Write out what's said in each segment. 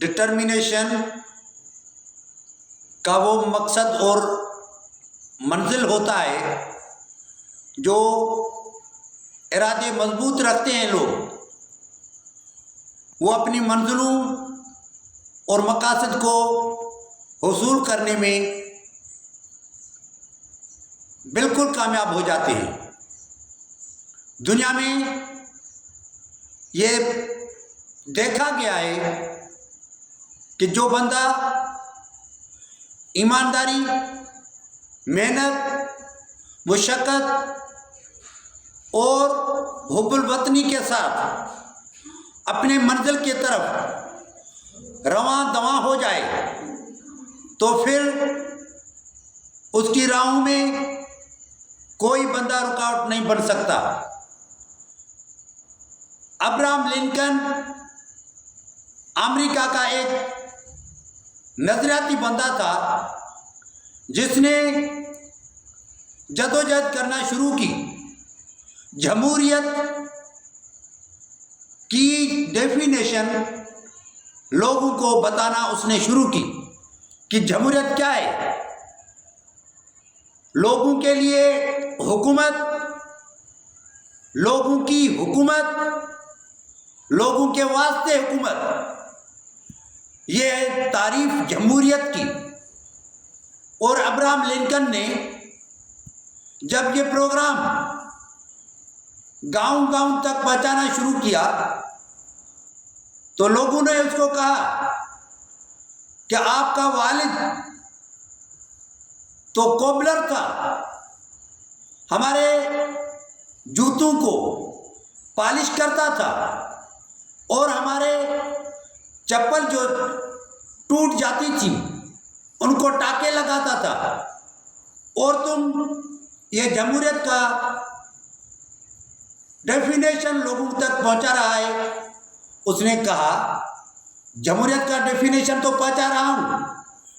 Determination کا وہ مقصد اور منزل ہوتا ہے جو ارادے مضبوط رکھتے ہیں لوگ، وہ اپنی منزلوں اور مقاصد کو حصول کرنے میں بالکل کامیاب ہو جاتے ہیں۔ دنیا میں یہ دیکھا گیا ہے کہ جو بندہ ایمانداری، محنت، مشقت اور حب الوطنی کے ساتھ اپنے منزل کی طرف رواں دواں ہو جائے تو پھر اس کی راہوں میں کوئی بندہ رکاوٹ نہیں بن سکتا۔ ابراہم لنکن امریکہ کا ایک نظریاتی بندہ تھا جس نے جدوجہد کرنا شروع کی۔ جمہوریت کی ڈیفینیشن لوگوں کو بتانا اس نے شروع کی کہ جمہوریت کیا ہے۔ لوگوں کے لیے حکومت، لوگوں کی حکومت، لوگوں کے واسطے حکومت، یہ ہے تعریف جمہوریت کی۔ اور ابراہم لنکن نے جب یہ پروگرام گاؤں گاؤں تک پہنچانا شروع کیا تو لوگوں نے اس کو کہا کہ آپ کا والد تو کوبلر تھا، ہمارے جوتوں کو پالش کرتا تھا اور ہمارے چپل جو ٹوٹ جاتی تھی ان کو ٹاکے لگاتا تھا، اور تم یہ جمہوریت کا ڈیفینیشن لوگوں تک پہنچا رہا ہے۔ اس نے کہا جمہوریت کا ڈیفینیشن تو پہنچا رہا ہوں،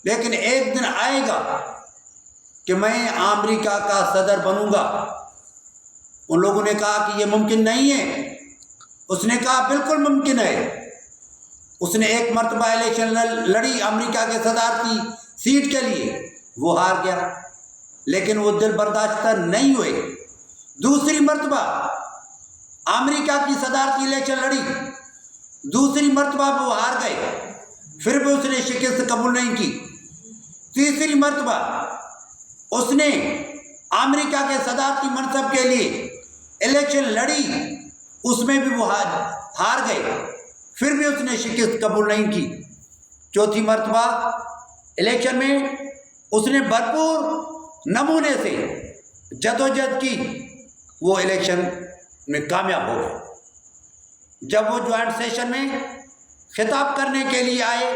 لیکن ایک دن آئے گا کہ میں امریکہ کا صدر بنوں گا۔ ان لوگوں نے کہا کہ یہ ممکن نہیں ہے۔ اس نے کہا بالکل ممکن ہے۔ اس نے ایک مرتبہ الیکشن لڑی امریکہ کے صدارتی سیٹ کے لیے، وہ ہار گیا، لیکن وہ دل برداشتہ نہیں ہوئے۔ دوسری مرتبہ امریکہ کی صدارتی الیکشن لڑی، دوسری مرتبہ بھی وہ ہار گئے، پھر بھی اس نے شکست قبول نہیں کی۔ تیسری مرتبہ اس نے امریکہ کے صدارتی منصب کے لیے الیکشن لڑی، اس میں بھی وہ ہار گئے، پھر بھی اس نے شکست قبول نہیں کی۔ چوتھی مرتبہ الیکشن میں اس نے بھرپور نمونے سے جدوجہد کی، وہ الیکشن میں کامیاب ہو گئے۔ جب وہ جوائنٹ سیشن میں خطاب کرنے کے لیے آئے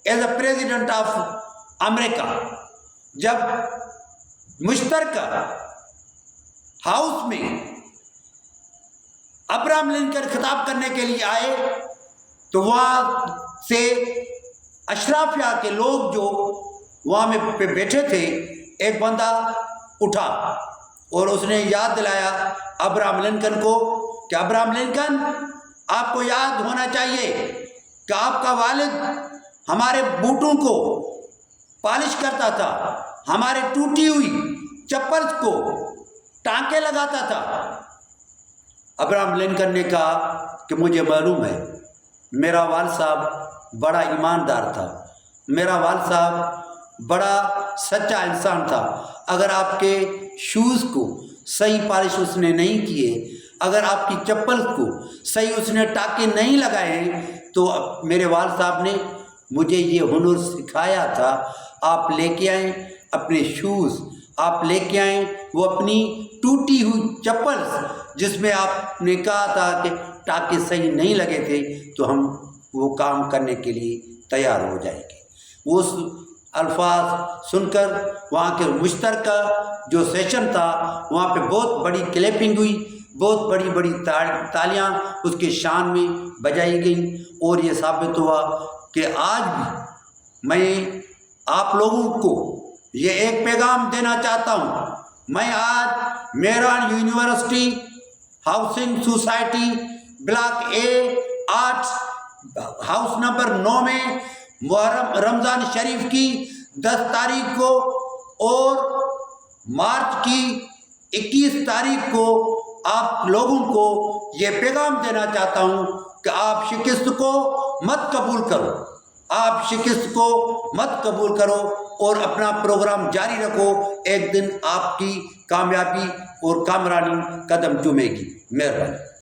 as a president of America, جب مشترکہ ہاؤس میں ابراہم لنکن خطاب کرنے کے لیے آئے تو وہاں سے اشرافیہ کے لوگ جو وہاں پہ بیٹھے تھے، ایک بندہ اٹھا اور اس نے یاد دلایا ابراہم لنکن کو کہ ابراہم لنکن، آپ کو یاد ہونا چاہیے کہ آپ کا والد ہمارے بوٹوں کو پالش کرتا تھا، ہمارے ٹوٹی ہوئی چپل کو ٹانکے لگاتا تھا۔ ابراہم لنکن نے کہا کہ مجھے معلوم ہے، میرا والد صاحب بڑا ایماندار تھا، میرا والد صاحب بڑا سچا انسان تھا۔ اگر آپ کے شوز کو صحیح پالش اس نے نہیں کیے، اگر آپ کی چپل کو صحیح اس نے ٹاکے نہیں لگائے، تو میرے والد صاحب نے مجھے یہ ہنر سکھایا تھا۔ آپ لے کے آئیں اپنے شوز، آپ لے کے آئیں وہ اپنی ٹوٹی ہوئی چپل جس میں آپ نے کہا تھا کہ ٹاکے صحیح نہیں لگے تھے، تو ہم وہ کام کرنے کے لیے تیار ہو جائیں گے۔ وہ الفاظ سن کر وہاں کے مشترکہ جو سیشن تھا وہاں پہ بہت بڑی کلیپنگ ہوئی، بہت بڑی بڑی تالیاں اس کے شان میں بجائی گئیں، اور یہ ثابت ہوا کہ آج بھی میں آپ لوگوں کو یہ ایک پیغام دینا چاہتا ہوں۔ میں آج Miran university housing society block A 8 house number 9 میں محرم رمضان شریف کی 10 تاریخ کو اور مارچ کی 21 تاریخ کو آپ لوگوں کو یہ پیغام دینا چاہتا ہوں کہ آپ شکست کو مت قبول کرو، آپ شکست کو مت قبول کرو اور اپنا پروگرام جاری رکھو. ایک دن آپ کی کامیابی اور کامرانی قدم چومے گی. مہربانی.